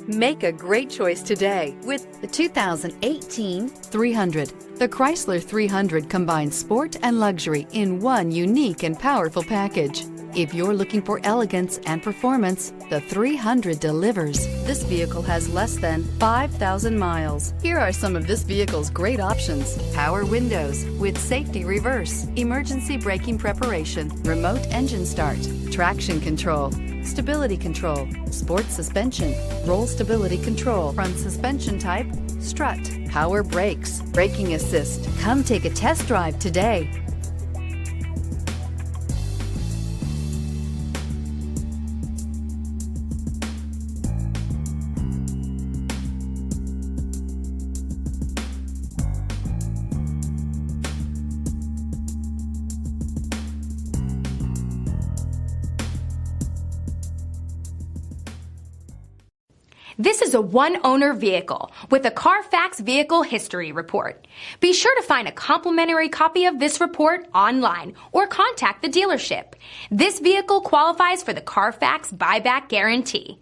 Make a great choice today with the 2018 300. The Chrysler 300 combines sport and luxury in one unique and powerful package. If you're looking for elegance and performance, the 300 delivers. This vehicle has less than 5,000 miles. Here are some of this vehicle's great options: power windows with safety reverse, emergency braking preparation, remote engine start, traction control, stability control, sport suspension, roll stability control, front suspension type, strut, power brakes, braking assist. Come take a test drive today. This is a one-owner vehicle with a Carfax Vehicle History Report. Be sure to find a complimentary copy of this report online or contact the dealership. This vehicle qualifies for the Carfax Buyback Guarantee.